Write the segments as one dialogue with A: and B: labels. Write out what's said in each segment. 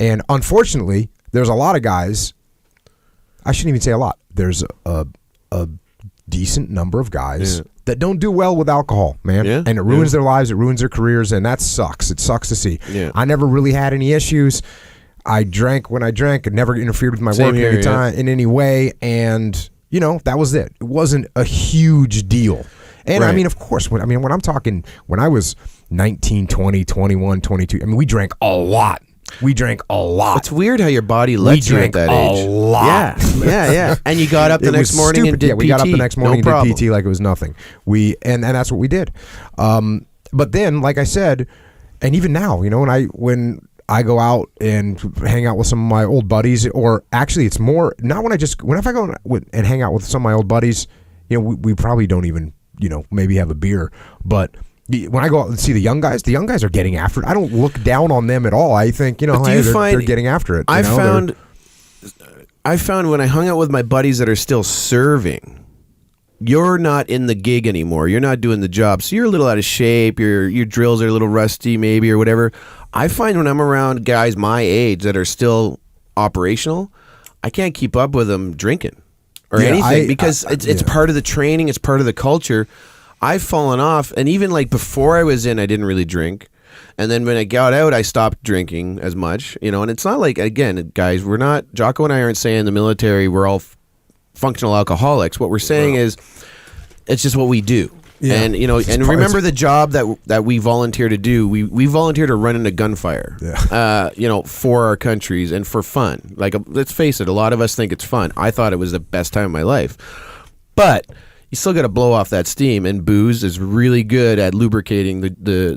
A: And unfortunately, there's a lot of guys, I shouldn't even say a lot, there's a decent number of guys that don't do well with alcohol, man. Yeah. And it ruins their lives, it ruins their careers, and that sucks. It sucks to see. Yeah. I never really had any issues. I drank when I drank. It never interfered with my work in any way, and that was it. It wasn't a huge deal. And I mean, of course, when I'm talking, when I was 19, 20, 21, 22, I mean, we drank a lot. It's
B: weird how your body lets you at that age.
A: A lot.
B: Yeah. And you got up the next morning and did PT.
A: We got up the next morning and did PT like it was nothing. And that's what we did. But then, like I said, and even now, when I go out and hang out with some of my old buddies, or actually, it's more not if I go and hang out with some of my old buddies, we probably don't even maybe have a beer, but. When I go out and see the young guys are getting after it. I don't look down on them at all. I think, they're getting after it.
B: I found when I hung out with my buddies that are still serving, you're not in the gig anymore. You're not doing the job. So you're a little out of shape. Your drills are a little rusty maybe or whatever. I find when I'm around guys my age that are still operational, I can't keep up with them drinking or anything because it's part of the training. It's part of the culture. I've fallen off, and even like before I was in, I didn't really drink. And then when I got out, I stopped drinking as much, and it's not like, again, guys, Jocko and I aren't saying in the military we're all functional alcoholics. What we're saying is it's just what we do. Yeah. And, and remember the job that we volunteer to do. We volunteer to run into gunfire, for our countries and for fun. Like, let's face it, a lot of us think it's fun. I thought it was the best time of my life. But you still got to blow off that steam, and booze is really good at lubricating the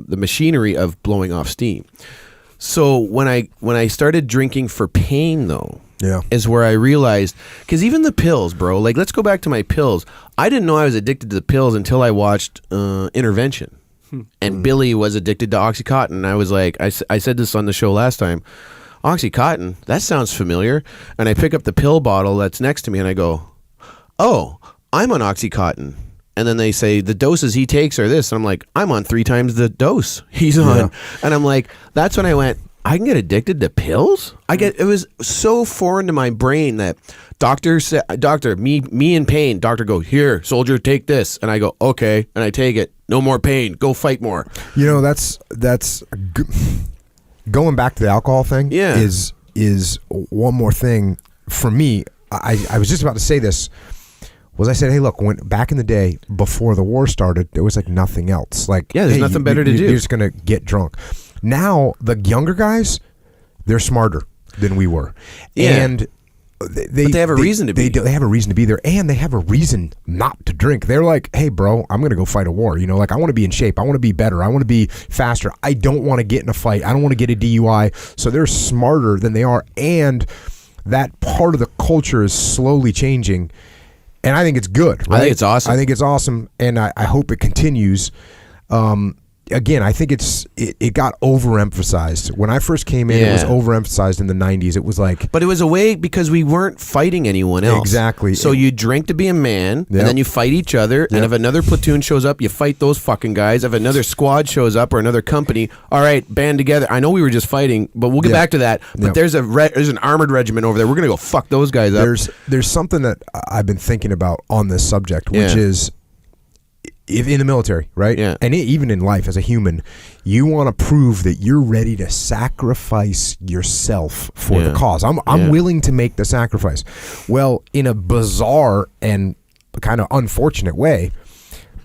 B: machinery of blowing off steam. So when I started drinking for pain, though, is where I realized, because even the pills, bro. Like, let's go back to my pills. I didn't know I was addicted to the pills until I watched Intervention, and Billy was addicted to OxyContin. And I was like, I said this on the show last time. OxyContin, that sounds familiar. And I pick up the pill bottle that's next to me, and I go, oh, I'm on OxyContin. And then they say the doses he takes are this. And I'm like, I'm on 3 times the dose he's on. Yeah. And I'm like, that's when I went, I can get addicted to pills? It was so foreign to my brain that doctor said, me in pain. Doctor go, here, soldier, take this. And I go, okay. And I take it. No more pain. Go fight more.
A: That's going back to the alcohol thing. Yeah. Is one more thing for me. I was just about to say this. I said, hey, look, back in the day before the war started, there was like nothing else. Like,
B: there's nothing better to do.
A: You're just gonna get drunk. Now the younger guys, they're smarter than we were, and
B: but they have a reason to be.
A: They have a reason to be there, and they have a reason not to drink. They're like, hey, bro, I'm gonna go fight a war. Like, I want to be in shape. I want to be better. I want to be faster. I don't want to get in a fight. I don't want to get a DUI. So they're smarter than they are, and that part of the culture is slowly changing. And I think it's good, right?
B: I think it's awesome.
A: I think it's awesome, and I hope it continues. Again, I think it got overemphasized. When I first came in, it was overemphasized in the 90s. It was like...
B: But it was a way because we weren't fighting anyone else.
A: Exactly.
B: So you drink to be a man, and then you fight each other, and if another platoon shows up, you fight those fucking guys. If another squad shows up or another company, all right, band together. I know we were just fighting, but we'll get back to that. But there's an armored regiment over there. We're going to go fuck those guys up.
A: There's something that I've been thinking about on this subject, which is... If in the military, right? Yeah. And even in life as a human, you want to prove that you're ready to sacrifice yourself for the cause. I'm willing to make the sacrifice. Well, in a bizarre and kind of unfortunate way,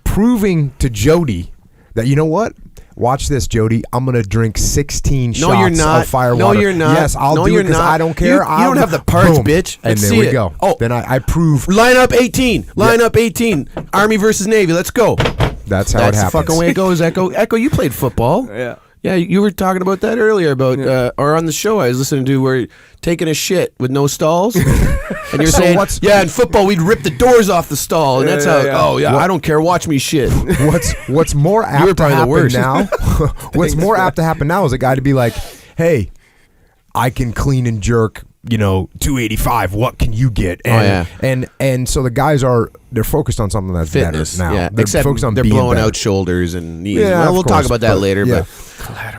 A: proving to Jody that, you know what? Watch this, Jody. I'm going to drink 16 shots of fire water.
B: No, you're not.
A: Yes, I'll do it because I don't care.
B: You don't have the parts, bitch.
A: And there we go. Oh. Then I prove.
B: Line up 18. Line up 18. Army versus Navy. Let's go.
A: That's how it happens.
B: That's the fucking way it goes, Echo. Echo, you played football.
C: Yeah.
B: Yeah, you were talking about that earlier or on the show I was listening to where you're taking a shit with no stalls. And you're saying, in football we'd rip the doors off the stall. And that's how, I don't care, watch me shit.
A: What's more apt to happen now? What's more apt to happen now is a guy to be like, hey, I can clean and jerk, 285. What can you get? And so the guys they're focused on something that's
B: fitness
A: better now.
B: Yeah.
A: They're focused on
B: they're
A: being
B: blowing
A: better.
B: out shoulders and knees.
A: Yeah,
B: we'll talk about that later. But